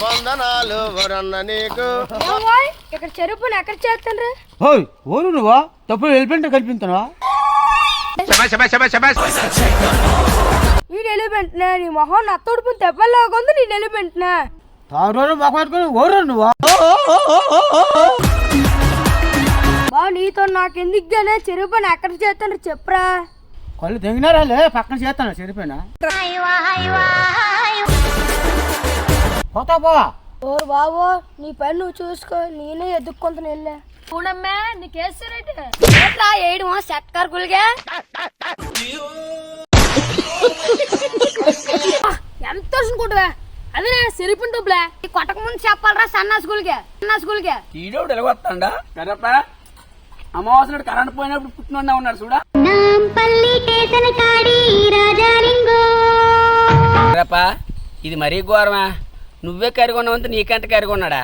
వందనాలు వరన్న నీకు. ఇక్కడ చెరుపుని ఎక్కడ చేస్తాను ఓయ్ ఓరు నువ్వా తప్పుడు వెళ్ళిపోయింటే కల్పించావా వీడు ఎలిపెంటున్నా నీ మొహం నా తోడుపుని తెప్పలాగుంది నేను ఎలిపెంటున్నా తారు మొక్క పెట్టుకుని ఓరు నువ్వా బా నీతో నాకు ఎందుకుగానే చెరుపుని ఎక్కడ చేస్తాను చెప్పరా కళ్ళు తెగినారాలే పక్కన చేస్తాను సరిపోయినా పోతా పో ఓరు బాబు నీ పని నువ్వు చూసుకో నేనే ఎదుక్కుంటాను వెళ్ళా చూడమ్మా నీకేస్తారైతే ఏడు సెట్కార్ గులిగా ఎంత అనుకుంటువా అదే సెరిపిన డబ్బులే కొట్టక ముందు చెప్పాలరా సన్నా స్కూల్కే ఈడోడు ఎలాగొస్తాడా కదప్పా అమావాస కరెంట్ పోయినప్పుడు పుట్టినోడా ఉన్నాడు చూడా ఇది మరీ ఘోరమా నువ్వే కరిగొన్నావంటే నీకంటే కరిగొన్నాడా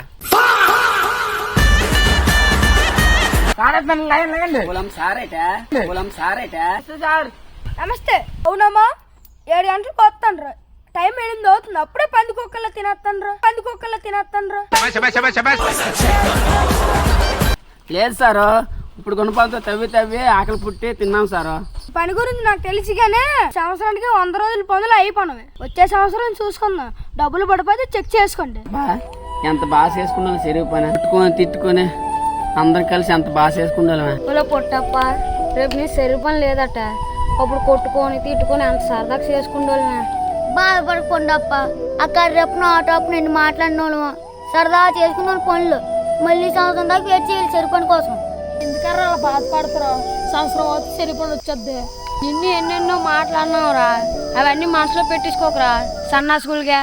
నమస్తే అవునమ్మా 7 గంటలకు వస్తాను టైం 8 అవుతుంది అప్పుడే పందికొక్కల్లా తినేస్తాను లేదు సారు ఇప్పుడు కొనుపాలతో తవ్వి ఆకలి పుట్టి తిన్నాం సారు పని గురించి నాకు తెలిసిగానే సంవత్సరానికి 100 రోజుల పనులు అయిపోయినవి వచ్చే సంవత్సరం చూసుకుందాం డబ్బులు పడిపోతే చెక్ చేసుకోండి ఎంత బాగా చేసుకున్నాను చెరువు పని తిట్టుకొని అందరం కలిసి ఎంత బాగా చేసుకుందాం పొట్టప్ప రేపు నీ చెరువు పని లేదట అప్పుడు కొట్టుకొని తిట్టుకొని అంత సరదాగా చేసుకుంటామే బాధపడకుండప్ప అక్కడ రేపు ఆటోపు నేను మాట్లాడినోళ్ళము సరదాగా చేసుకున్న పనులు మళ్ళీ సంవత్సరం దాకా వెయిట్ చేయాలి చెరువు పని కోసం ఎందుకరా అలా బాధపడతారా సంవత్సరం అవుతుంది చెరువు పని వచ్చేద్ది నిన్ను ఎన్నెన్నో మాట్లాడినావురా అవన్నీ మనసులో పెట్టించుకోకరా సన్నాసులుగా